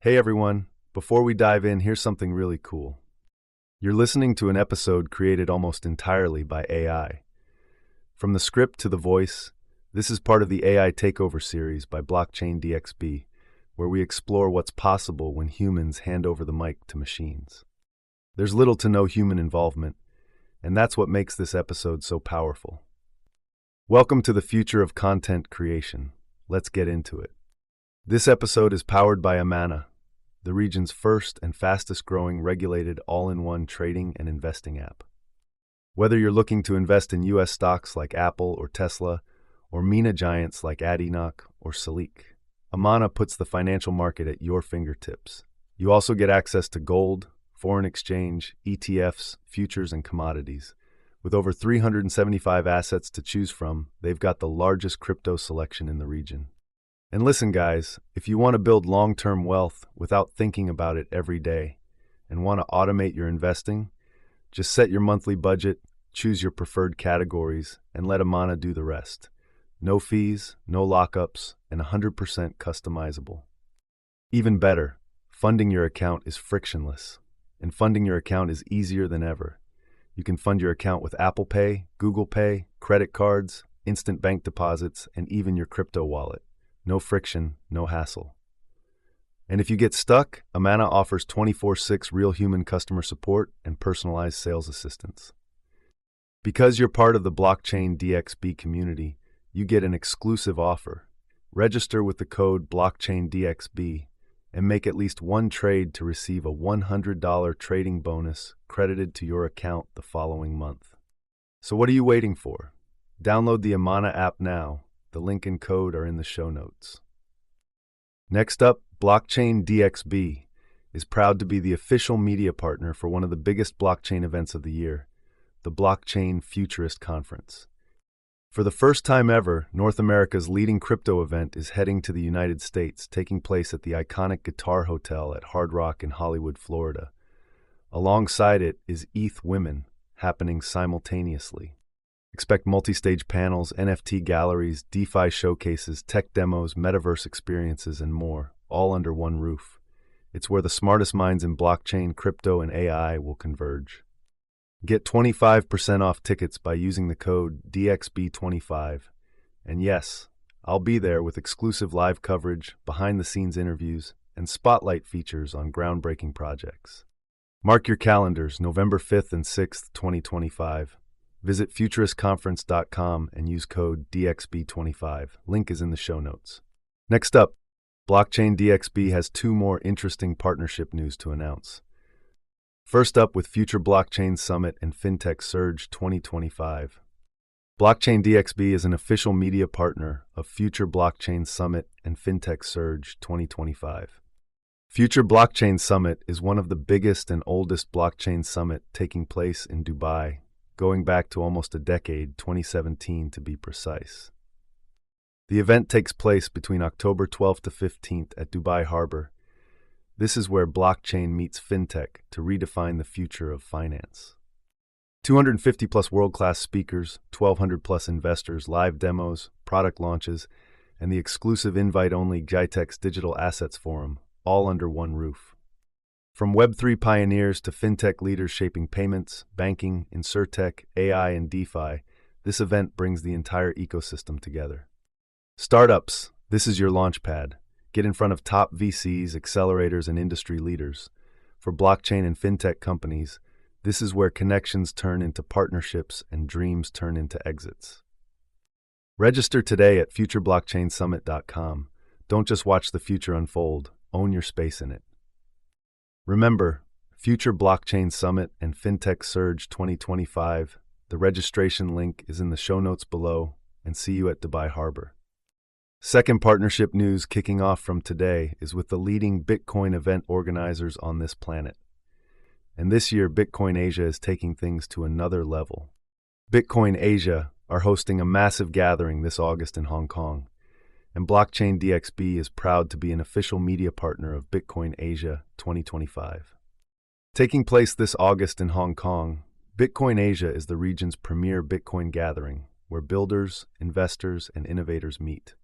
Hey everyone, before we dive in, here's something really cool. You're listening to an episode created almost entirely by AI. From the script to the voice, this is part of the AI Takeover series by Blockchain DXB, where we explore what's possible when humans hand over the mic to machines. There's little to no human involvement, and that's what makes this episode so powerful. Welcome to the future of content creation. Let's get into it. This episode is powered by Amana, the region's first and fastest-growing regulated all-in-one trading and investing app. Whether you're looking to invest in U.S. stocks like Apple or Tesla, or MENA giants like Adinoc or Salik, Amana puts the financial market at your fingertips. You also get access to gold, foreign exchange, ETFs, futures, and commodities. With over 375 assets to choose from, they've got the largest crypto selection in the region. And listen, guys, if you want to build long-term wealth without thinking about it every day and want to automate your investing, just set your monthly budget, choose your preferred categories, and let Amana do the rest. No fees, no lockups, and 100% customizable. Even better, funding your account is frictionless, and funding your account is easier than ever. You can fund your account with Apple Pay, Google Pay, credit cards, instant bank deposits, and even your crypto wallet. No friction, no hassle. And if you get stuck, Amana offers 24/6 real human customer support and personalized sales assistance. Because you're part of the Blockchain DXB community, you get an exclusive offer. Register with the code BlockchainDXB and make at least one trade to receive a $100 trading bonus credited to your account the following month. So what are you waiting for? Download the Amana app now. The link and code are in the show notes. Next up, Blockchain DXB is proud to be the official media partner for one of the biggest blockchain events of the year, the Blockchain Futurist Conference. For the first time ever, North America's leading crypto event is heading to the United States, taking place at the iconic Guitar Hotel at Hard Rock in Hollywood, Florida. Alongside it is ETH Women, happening simultaneously. Expect multi-stage panels, NFT galleries, DeFi showcases, tech demos, metaverse experiences, and more, all under one roof. It's where the smartest minds in blockchain, crypto, and AI will converge. Get 25% off tickets by using the code DXB25. And yes, I'll be there with exclusive live coverage, behind-the-scenes interviews, and spotlight features on groundbreaking projects. Mark your calendars, November 5th and 6th, 2025. Visit futuristconference.com and use code DXB25. Link is in the show notes. Next up, Blockchain DXB has two more interesting partnership news to announce. First up, with Future Blockchain Summit and Fintech Surge 2025. Blockchain DXB is an official media partner of Future Blockchain Summit and Fintech Surge 2025. Future Blockchain Summit is one of the biggest and oldest blockchain summit taking place in Dubai, going back to almost a decade, 2017 to be precise. The event takes place between October 12th to 15th at Dubai Harbour. This is where blockchain meets fintech to redefine the future of finance. 250 plus world-class speakers, 1,200 plus investors, live demos, product launches, and the exclusive invite-only GITEX Digital Assets Forum, all under one roof. From Web3 pioneers to fintech leaders shaping payments, banking, insurtech, AI, and DeFi, this event brings the entire ecosystem together. Startups, this is your launchpad. Get in front of top VCs, accelerators, and industry leaders. For blockchain and fintech companies, this is where connections turn into partnerships and dreams turn into exits. Register today at futureblockchainsummit.com. Don't just watch the future unfold, own your space in it. Remember, Future Blockchain Summit and Fintech Surge 2025. The registration link is in the show notes below, and see you at Dubai Harbour. Second partnership news kicking off from today is with the leading Bitcoin event organizers on this planet. And this year, Bitcoin Asia is taking things to another level. Bitcoin Asia are hosting a massive gathering this August in Hong Kong, and Blockchain DXB is proud to be an official media partner of Bitcoin Asia 2025. Taking place this August in Hong Kong, Bitcoin Asia is the region's premier Bitcoin gathering, where builders, investors, and innovators meet.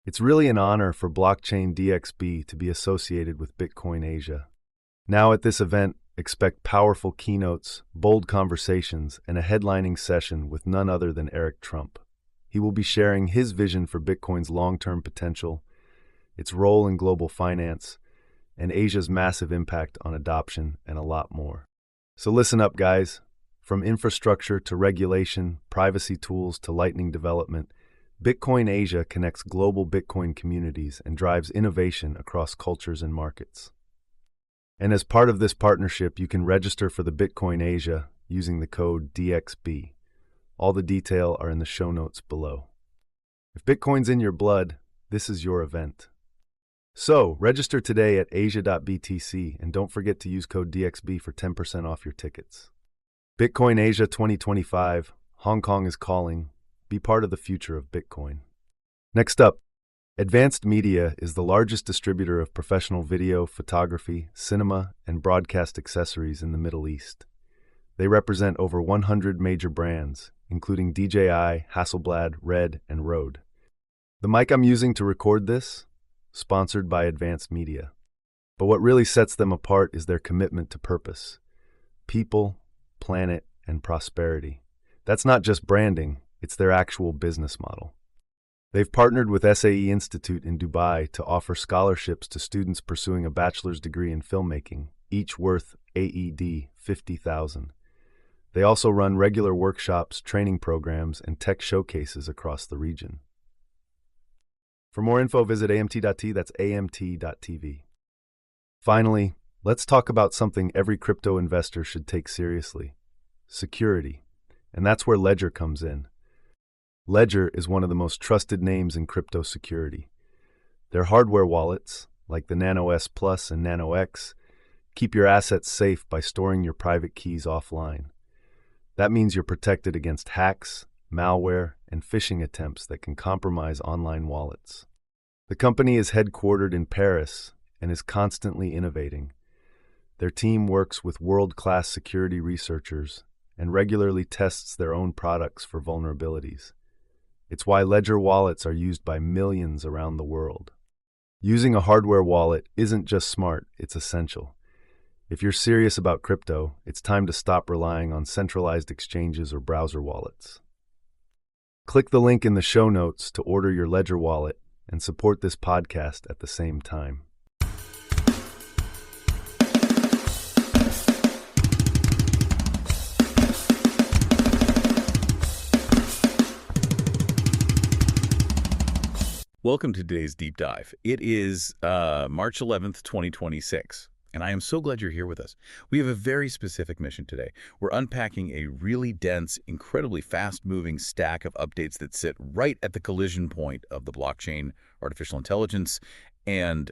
It's really an honor for Blockchain DXB to be associated with Bitcoin Asia. Now at this event, expect powerful keynotes, bold conversations, and a headlining session with none other than Eric Trump. He will be sharing his vision for Bitcoin's long-term potential, its role in global finance, and Asia's massive impact on adoption, and a lot more. So listen up, guys. From infrastructure to regulation, privacy tools to lightning development, Bitcoin Asia connects global Bitcoin communities and drives innovation across cultures and markets. And as part of this partnership, you can register for the Bitcoin Asia using the code DXB. All the details are in the show notes below. If Bitcoin's in your blood, this is your event. So, register today at asia.btc and don't forget to use code DXB for 10% off your tickets. Bitcoin Asia 2025, Hong Kong is calling. Be part of the future of Bitcoin. Next up, Advanced Media is the largest distributor of professional video, photography, cinema, and broadcast accessories in the Middle East. They represent over 100 major brands, including DJI, Hasselblad, Red, and Rode. The mic I'm using to record this? Sponsored by Advanced Media. But what really sets them apart is their commitment to purpose. People, planet, and prosperity. That's not just branding, it's their actual business model. They've partnered with SAE Institute in Dubai to offer scholarships to students pursuing a bachelor's degree in filmmaking, each worth AED 50,000. They also run regular workshops, training programs, and tech showcases across the region. For more info, visit amt.t, that's amt.tv. Finally, let's talk about something every crypto investor should take seriously: security. And that's where Ledger comes in. Ledger is one of the most trusted names in crypto security. Their hardware wallets, like the Nano S Plus and Nano X, keep your assets safe by storing your private keys offline. That means you're protected against hacks, malware, and phishing attempts that can compromise online wallets. The company is headquartered in Paris and is constantly innovating. Their team works with world-class security researchers and regularly tests their own products for vulnerabilities. It's why Ledger wallets are used by millions around the world. Using a hardware wallet isn't just smart, it's essential. If you're serious about crypto, it's time to stop relying on centralized exchanges or browser wallets. Click the link in the show notes to order your Ledger wallet and support this podcast at the same time. Welcome to today's deep dive. It is March 11th, 2026, and I am so glad you're here with us. We have a very specific mission today. We're unpacking a really dense, incredibly fast-moving stack of updates that sit right at the collision point of the blockchain, artificial intelligence, and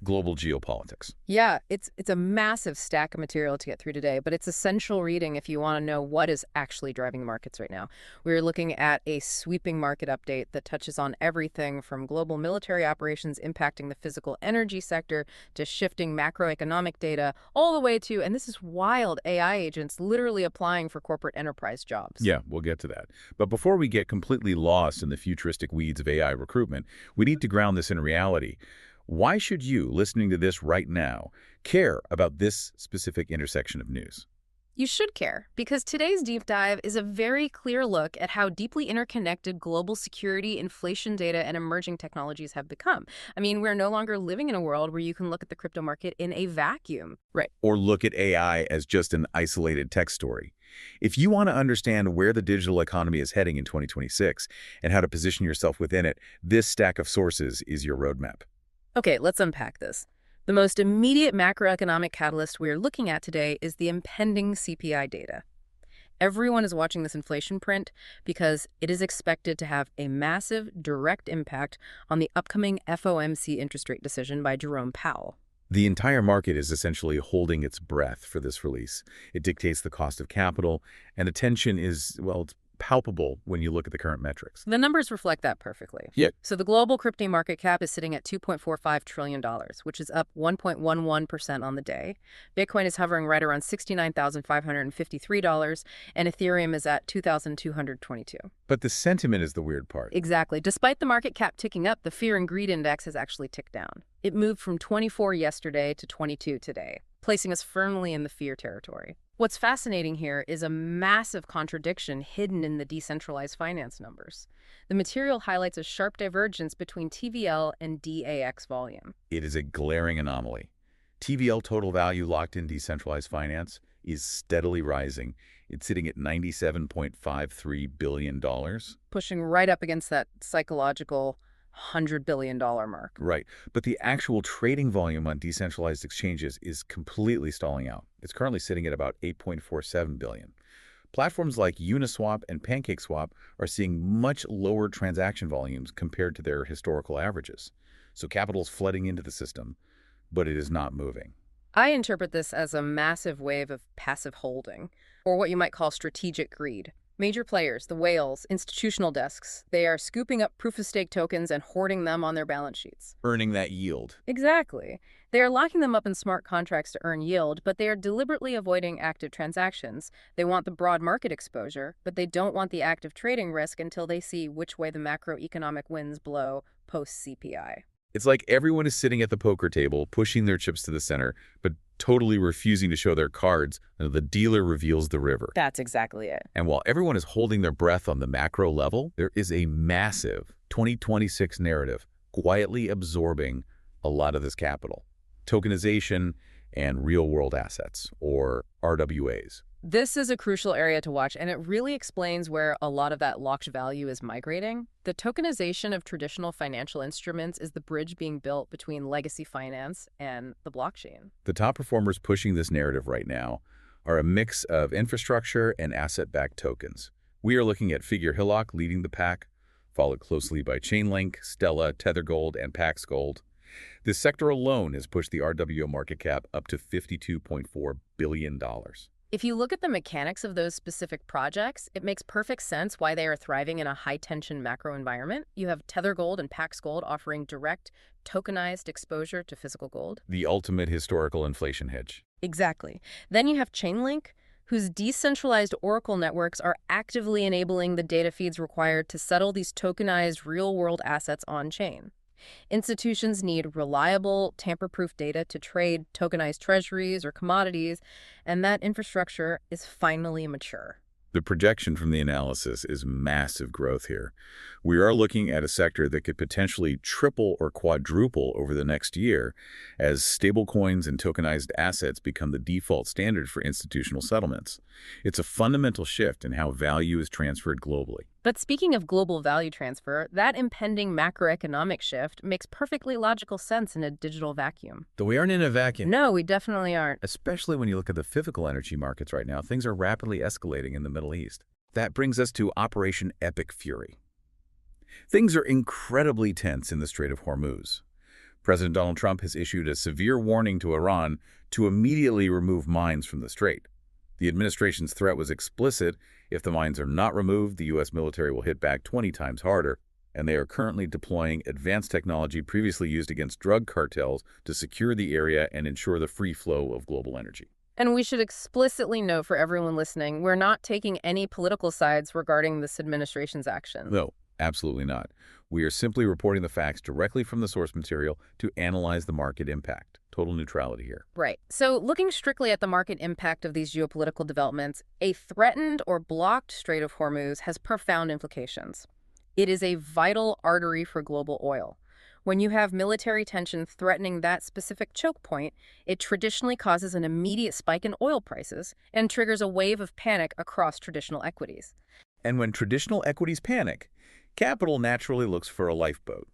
global geopolitics. Yeah, it's a massive stack of material to get through today, but it's essential reading if you want to know what is actually driving the markets right now. We're looking at a sweeping market update that touches on everything from global military operations impacting the physical energy sector to shifting macroeconomic data, all the way to, and this is wild, AI agents literally applying for corporate enterprise jobs. Yeah, we'll get to that. But before we get completely lost in the futuristic weeds of AI recruitment, we need to ground this in reality. Why should you, listening to this right now, care about this specific intersection of news? You should care, because today's deep dive is a very clear look at how deeply interconnected global security, inflation data, and emerging technologies have become. I mean, we're no longer living in a world where you can look at the crypto market in a vacuum. Right. Or look at AI as just an isolated tech story. If you want to understand where the digital economy is heading in 2026 and how to position yourself within it, this stack of sources is your roadmap. Okay, let's unpack this. The most immediate macroeconomic catalyst we're looking at today is the impending CPI data. Everyone is watching this inflation print because it is expected to have a massive direct impact on the upcoming FOMC interest rate decision by Jerome Powell. The entire market is essentially holding its breath for this release. It dictates the cost of capital, and attention is, well, it's palpable when you look at the current metrics. The numbers reflect that perfectly. Yeah. So the global crypto market cap is sitting at $2.45 trillion, which is up 1.11% on the day. Bitcoin is hovering right around $69,553, and Ethereum is at $2,222. But the sentiment is the weird part. Exactly. Despite the market cap ticking up, the fear and greed index has actually ticked down. It moved from 24 yesterday to 22 today, placing us firmly in the fear territory. What's fascinating here is a massive contradiction hidden in the decentralized finance numbers. The material highlights a sharp divergence between TVL and DAX volume. It is a glaring anomaly. TVL total value locked in decentralized finance is steadily rising. It's sitting at $97.53 billion. Pushing right up against that psychological $100 billion mark. Right. But the actual trading volume on decentralized exchanges is completely stalling out. It's currently sitting at about 8.47 billion. Platforms like Uniswap and PancakeSwap are seeing much lower transaction volumes compared to their historical averages. So capital's flooding into the system, but it is not moving. I interpret this as a massive wave of passive holding, or what you might call strategic greed. Major players, the whales, institutional desks, they are scooping up proof-of-stake tokens and hoarding them on their balance sheets. Earning that yield. Exactly. They are locking them up in smart contracts to earn yield, but they are deliberately avoiding active transactions. They want the broad market exposure, but they don't want the active trading risk until they see which way the macroeconomic winds blow post-CPI. It's like everyone is sitting at the poker table, pushing their chips to the center, but totally refusing to show their cards until the dealer reveals the river. That's exactly it. And while everyone is holding their breath on the macro level, there is a massive 2026 narrative quietly absorbing a lot of this capital. Tokenization and real-world assets, or RWAs. This is a crucial area to watch, and it really explains where a lot of that locked value is migrating. The tokenization of traditional financial instruments is the bridge being built between legacy finance and the blockchain. The top performers pushing this narrative right now are a mix of infrastructure and asset-backed tokens. We are looking at Figure Hillock leading the pack, followed closely by Chainlink, Stella, TetherGold, and Pax Gold. This sector alone has pushed the RWA market cap up to $52.4 billion. If you look at the mechanics of those specific projects, it makes perfect sense why they are thriving in a high-tension macro environment. You have TetherGold and Pax Gold offering direct, tokenized exposure to physical gold. The ultimate historical inflation hedge. Exactly. Then you have Chainlink, whose decentralized Oracle networks are actively enabling the data feeds required to settle these tokenized real-world assets on-chain. Institutions need reliable, tamper-proof data to trade tokenized treasuries or commodities, and that infrastructure is finally mature. The projection from the analysis is massive growth here. We are looking at a sector that could potentially triple or quadruple over the next year as stablecoins and tokenized assets become the default standard for institutional settlements. It's a fundamental shift in how value is transferred globally. But speaking of global value transfer, that impending macroeconomic shift makes perfectly logical sense in a digital vacuum. Though we aren't in a vacuum. No, we definitely aren't. Especially when you look at the physical energy markets right now, things are rapidly escalating in the Middle East. That brings us to Operation Epic Fury. Things are incredibly tense in the Strait of Hormuz. President Donald Trump has issued a severe warning to Iran to immediately remove mines from the strait. The administration's threat was explicit. If the mines are not removed, the U.S. military will hit back 20 times harder, and they are currently deploying advanced technology previously used against drug cartels to secure the area and ensure the free flow of global energy. And we should explicitly note for everyone listening, we're not taking any political sides regarding this administration's action. No, absolutely not. We are simply reporting the facts directly from the source material to analyze the market impact. Total neutrality here. Right. So looking strictly at the market impact of these geopolitical developments, a threatened or blocked Strait of Hormuz has profound implications. It is a vital artery for global oil. When you have military tension threatening that specific choke point, it traditionally causes an immediate spike in oil prices and triggers a wave of panic across traditional equities. And when traditional equities panic, capital naturally looks for a lifeboat.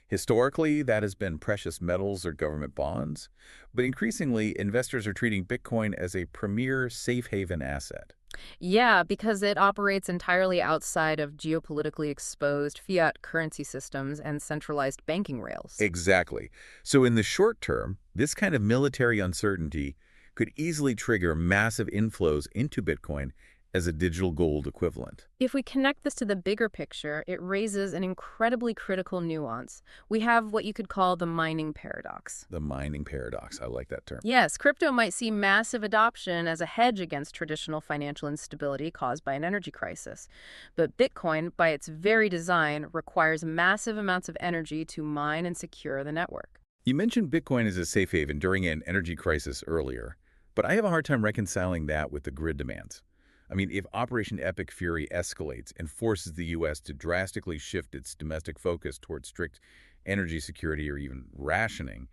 Historically, that has been precious metals or government bonds, but increasingly, investors are treating Bitcoin as a premier safe haven asset. Yeah, because it operates entirely outside of geopolitically exposed fiat currency systems and centralized banking rails. Exactly. So in the short term, this kind of military uncertainty could easily trigger massive inflows into Bitcoin, as a digital gold equivalent. If we connect this to the bigger picture, it raises an incredibly critical nuance. We have what you could call the mining paradox. The mining paradox. I like that term. Yes, crypto might see massive adoption as a hedge against traditional financial instability caused by an energy crisis. But Bitcoin, by its very design, requires massive amounts of energy to mine and secure the network. You mentioned Bitcoin as a safe haven during an energy crisis earlier, but I have a hard time reconciling that with the grid demands. I mean, if Operation Epic Fury escalates and forces the U.S. to drastically shift its domestic focus towards strict energy security or even rationing,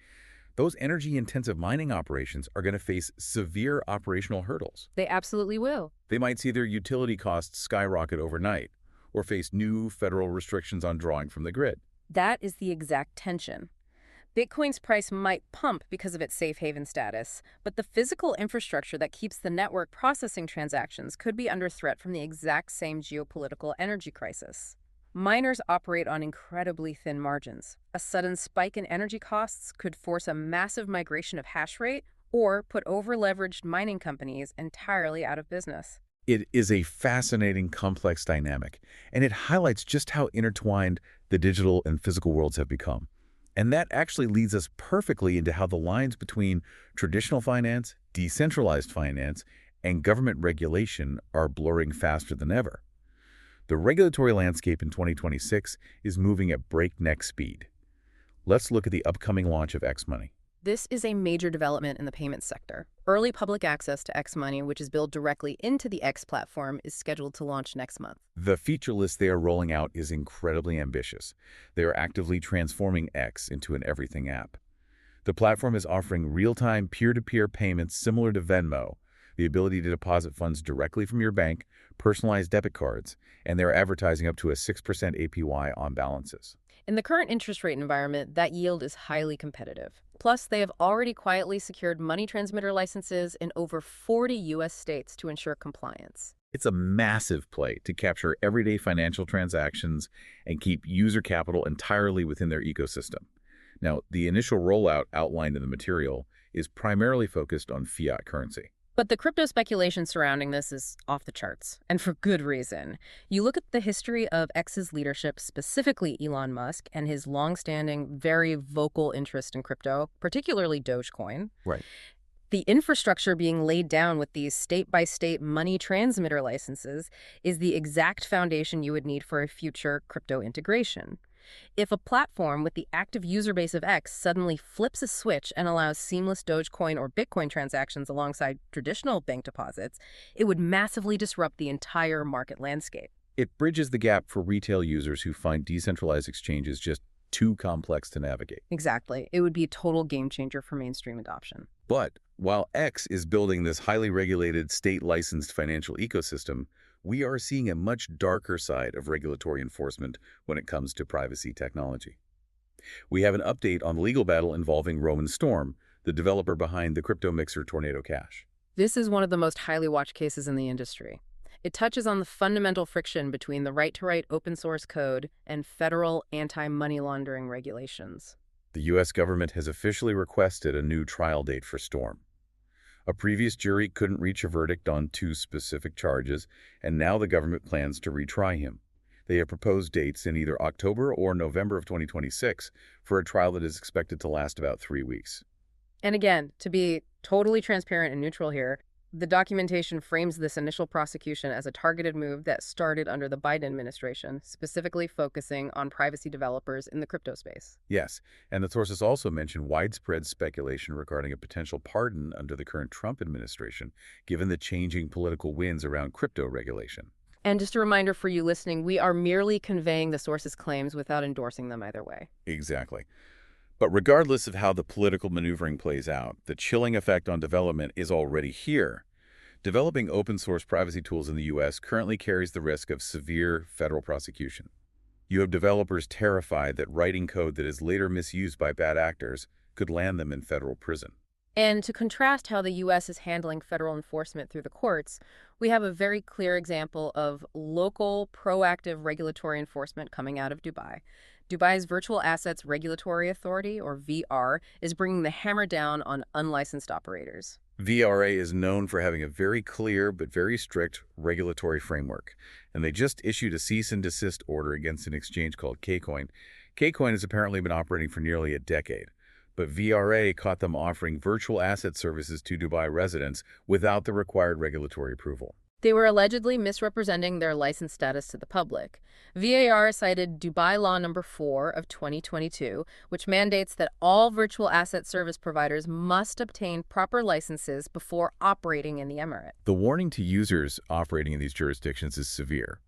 those energy-intensive mining operations are going to face severe operational hurdles. They absolutely will. They might see their utility costs skyrocket overnight or face new federal restrictions on drawing from the grid. That is the exact tension. Bitcoin's price might pump because of its safe haven status, but the physical infrastructure that keeps the network processing transactions could be under threat from the exact same geopolitical energy crisis. Miners operate on incredibly thin margins. A sudden spike in energy costs could force a massive migration of hash rate or put over-leveraged mining companies entirely out of business. It is a fascinating, complex dynamic, and it highlights just how intertwined the digital and physical worlds have become. And that actually leads us perfectly into how the lines between traditional finance, decentralized finance, and government regulation are blurring faster than ever. The regulatory landscape in 2026 is moving at breakneck speed. Let's look at the upcoming launch of X Money. This is a major development in the payments sector. Early public access to X Money, which is built directly into the X platform, is scheduled to launch next month. The feature list they are rolling out is incredibly ambitious. They are actively transforming X into an everything app. The platform is offering real-time peer-to-peer payments similar to Venmo, the ability to deposit funds directly from your bank, personalized debit cards, and they're advertising up to a 6% APY on balances. In the current interest rate environment, that yield is highly competitive. Plus, they have already quietly secured money transmitter licenses in over 40 U.S. states to ensure compliance. It's a massive play to capture everyday financial transactions and keep user capital entirely within their ecosystem. Now, the initial rollout outlined in the material is primarily focused on fiat currency. But the crypto speculation surrounding this is off the charts, and for good reason. You look at the history of X's leadership, specifically Elon Musk, and his long-standing, very vocal interest in crypto, particularly Dogecoin. Right. The infrastructure being laid down with these state-by-state money transmitter licenses is the exact foundation you would need for a future crypto integration. If a platform with the active user base of X suddenly flips a switch and allows seamless Dogecoin or Bitcoin transactions alongside traditional bank deposits, it would massively disrupt the entire market landscape. It bridges the gap for retail users who find decentralized exchanges just too complex to navigate. Exactly. It would be a total game changer for mainstream adoption. But while X is building this highly regulated, state-licensed financial ecosystem, we are seeing a much darker side of regulatory enforcement when it comes to privacy technology. We have an update on the legal battle involving Roman Storm, the developer behind the crypto mixer Tornado Cash. This is one of the most highly watched cases in the industry. It touches on the fundamental friction between the right to write open source code and federal anti-money laundering regulations. The U.S. government has officially requested a new trial date for Storm. A previous jury couldn't reach a verdict on 2 specific charges, and now the government plans to retry him. They have proposed dates in either October or November of 2026 for a trial that is expected to last about 3 weeks. And again, to be totally transparent and neutral here, the documentation frames this initial prosecution as a targeted move that started under the Biden administration, specifically focusing on privacy developers in the crypto space. Yes, and the sources also mention widespread speculation regarding a potential pardon under the current Trump administration, given the changing political winds around crypto regulation. And just a reminder for you listening, we are merely conveying the sources' claims without endorsing them either way. Exactly. But regardless of how the political maneuvering plays out, the chilling effect on development is already here. Developing open-source privacy tools in the U.S. currently carries the risk of severe federal prosecution. You have developers terrified that writing code that is later misused by bad actors could land them in federal prison. And to contrast how the U.S. is handling federal enforcement through the courts, we have a very clear example of local, proactive regulatory enforcement coming out of Dubai. Dubai's Virtual Assets Regulatory Authority, or VR, is bringing the hammer down on unlicensed operators. VRA is known for having a very clear but very strict regulatory framework, and they just issued a cease and desist order against an exchange called Kcoin. Kcoin has apparently been operating for nearly a decade, but VRA caught them offering virtual asset services to Dubai residents without the required regulatory approval. They were allegedly misrepresenting their license status to the public. VAR cited Dubai Law No. 4 of 2022, which mandates that all virtual asset service providers must obtain proper licenses before operating in the emirate. The warning to users operating in these jurisdictions is severe.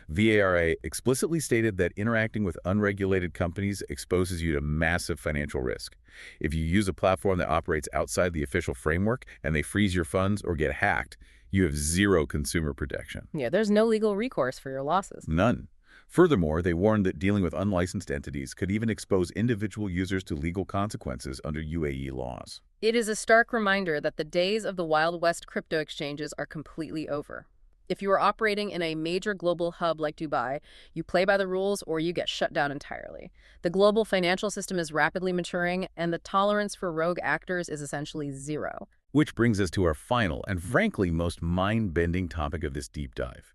VARA explicitly stated that interacting with unregulated companies exposes you to massive financial risk. If you use a platform that operates outside the official framework and they freeze your funds or get hacked, you have zero consumer protection. Yeah, there's no legal recourse for your losses. None. Furthermore, they warned that dealing with unlicensed entities could even expose individual users to legal consequences under UAE laws. It is a stark reminder that the days of the Wild West crypto exchanges are completely over. If you are operating in a major global hub like Dubai, you play by the rules or you get shut down entirely. The global financial system is rapidly maturing, and the tolerance for rogue actors is essentially zero. Which brings us to our final and frankly most mind-bending topic of this deep dive.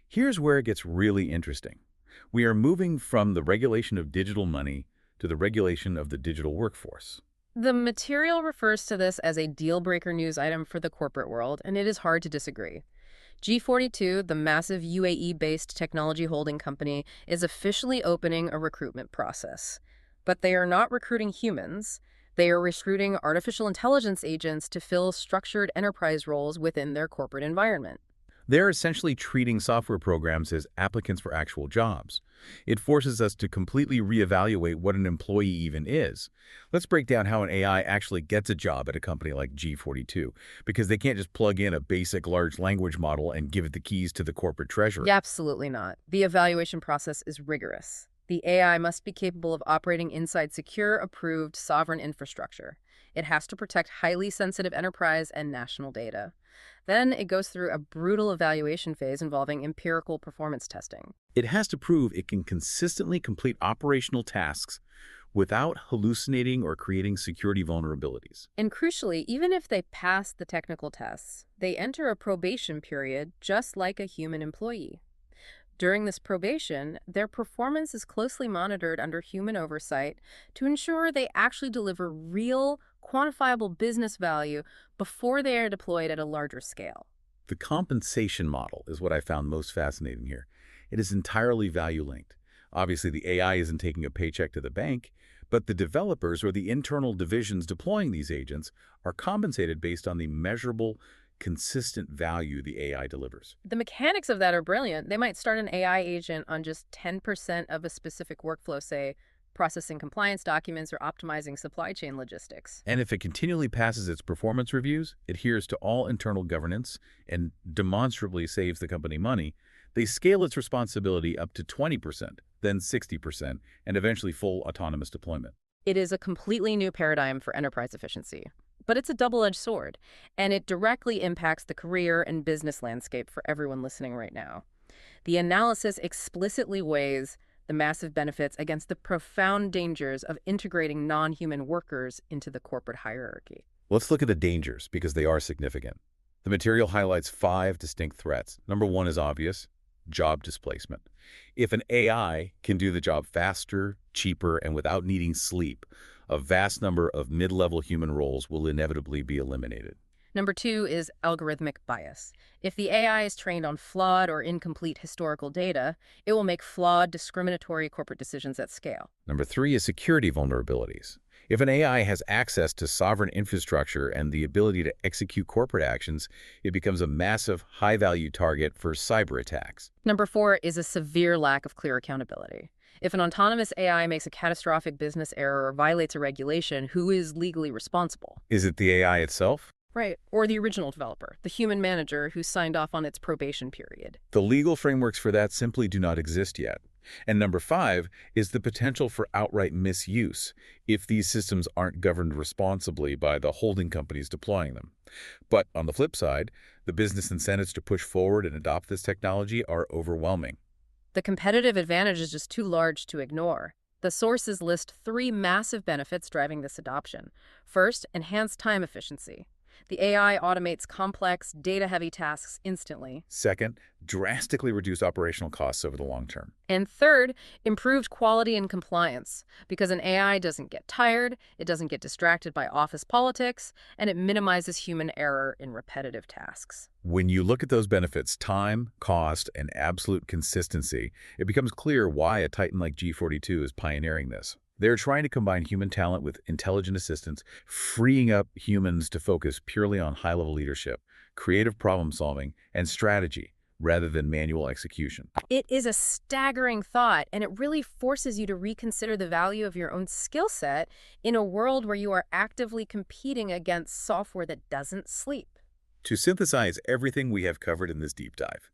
Here's where it gets really interesting. We are moving from the regulation of digital money to the regulation of the digital workforce. The material refers to this as a deal-breaker news item for the corporate world, and it is hard to disagree. G42, the massive UAE-based technology holding company, is officially opening a recruitment process. But they are not recruiting humans. They are recruiting artificial intelligence agents to fill structured enterprise roles within their corporate environment. They're essentially treating software programs as applicants for actual jobs. It forces us to completely reevaluate what an employee even is. Let's break down how an AI actually gets a job at a company like G42, because they can't just plug in a basic large language model and give it the keys to the corporate treasury. Absolutely not. The evaluation process is rigorous. The AI must be capable of operating inside secure, approved, sovereign infrastructure. It has to protect highly sensitive enterprise and national data. Then it goes through a brutal evaluation phase involving empirical performance testing. It has to prove it can consistently complete operational tasks without hallucinating or creating security vulnerabilities. And crucially, even if they pass the technical tests, they enter a probation period just like a human employee. During this probation, their performance is closely monitored under human oversight to ensure they actually deliver real, quantifiable business value before they are deployed at a larger scale. The compensation model is what I found most fascinating here. It is entirely value-linked. Obviously, the AI isn't taking a paycheck to the bank, but the developers or the internal divisions deploying these agents are compensated based on the measurable, consistent value the AI delivers. The mechanics of that are brilliant. They might start an AI agent on just 10% of a specific workflow, say, processing compliance documents or optimizing supply chain logistics. And if it continually passes its performance reviews, adheres to all internal governance, and demonstrably saves the company money, they scale its responsibility up to 20%, then 60%, and eventually full autonomous deployment. It is a completely new paradigm for enterprise efficiency. But it's a double-edged sword, and it directly impacts the career and business landscape for everyone listening right now. The analysis explicitly weighs the massive benefits against the profound dangers of integrating non-human workers into the corporate hierarchy. Let's look at the dangers, because they are significant. The material highlights 5 distinct threats. Number 1 is obvious: job displacement. If an AI can do the job faster, cheaper, and without needing sleep, a vast number of mid-level human roles will inevitably be eliminated. Number 2 is algorithmic bias. If the AI is trained on flawed or incomplete historical data, it will make flawed, discriminatory corporate decisions at scale. Number 3 is security vulnerabilities. If an AI has access to sovereign infrastructure and the ability to execute corporate actions, it becomes a massive, high-value target for cyber attacks. Number 4 is a severe lack of clear accountability. If an autonomous AI makes a catastrophic business error or violates a regulation, who is legally responsible? Is it the AI itself? Right. Or the original developer, the human manager who signed off on its probation period. The legal frameworks for that simply do not exist yet. And number 5 is the potential for outright misuse if these systems aren't governed responsibly by the holding companies deploying them. But on the flip side, the business incentives to push forward and adopt this technology are overwhelming. The competitive advantage is just too large to ignore. The sources list three massive benefits driving this adoption. First, enhanced time efficiency. The AI automates complex, data-heavy tasks instantly. Second, drastically reduce operational costs over the long term. And third, improved quality and compliance, because an AI doesn't get tired, it doesn't get distracted by office politics, and it minimizes human error in repetitive tasks. When you look at those benefits, time, cost, and absolute consistency, it becomes clear why a titan like G42 is pioneering this. They're trying to combine human talent with intelligent assistance, freeing up humans to focus purely on high-level leadership, creative problem-solving, and strategy, rather than manual execution. It is a staggering thought, and it really forces you to reconsider the value of your own skill set in a world where you are actively competing against software that doesn't sleep. To synthesize everything we have covered in this deep dive,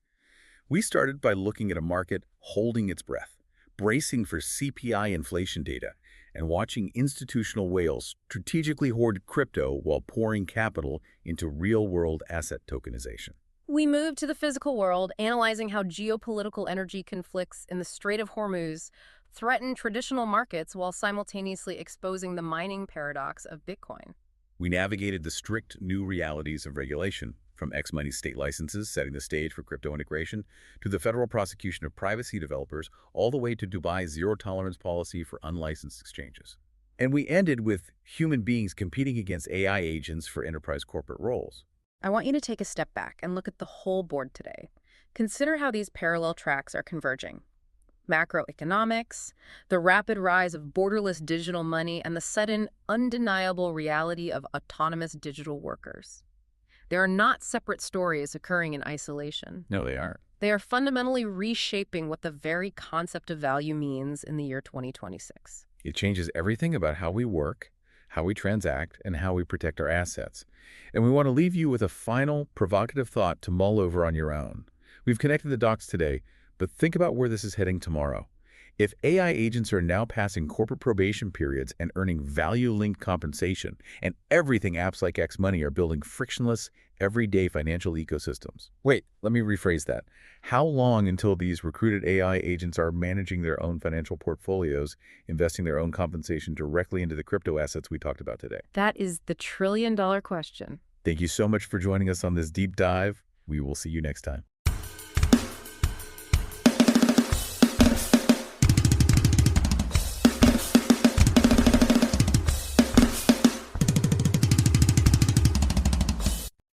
we started by looking at a market holding its breath, bracing for CPI inflation data, and watching institutional whales strategically hoard crypto while pouring capital into real-world asset tokenization. We moved to the physical world, analyzing how geopolitical energy conflicts in the Strait of Hormuz threaten traditional markets while simultaneously exposing the mining paradox of Bitcoin. We navigated the strict new realities of regulation, from X-Money's state licenses setting the stage for crypto integration, to the federal prosecution of privacy developers, all the way to Dubai's zero-tolerance policy for unlicensed exchanges. And we ended with human beings competing against AI agents for enterprise corporate roles. I want you to take a step back and look at the whole board today. Consider how these parallel tracks are converging. Macroeconomics, the rapid rise of borderless digital money, and the sudden, undeniable reality of autonomous digital workers. They are not separate stories occurring in isolation. No, they aren't. They are fundamentally reshaping what the very concept of value means in the year 2026. It changes everything about how we work, how we transact, and how we protect our assets. And we want to leave you with a final, provocative thought to mull over on your own. We've connected the dots today, but think about where this is heading tomorrow. If AI agents are now passing corporate probation periods and earning value-linked compensation, and everything apps like X-Money are building frictionless, everyday financial ecosystems. Wait, let me rephrase that. How long until these recruited AI agents are managing their own financial portfolios, investing their own compensation directly into the crypto assets we talked about today? That is the trillion-dollar question. Thank you so much for joining us on this deep dive. We will see you next time.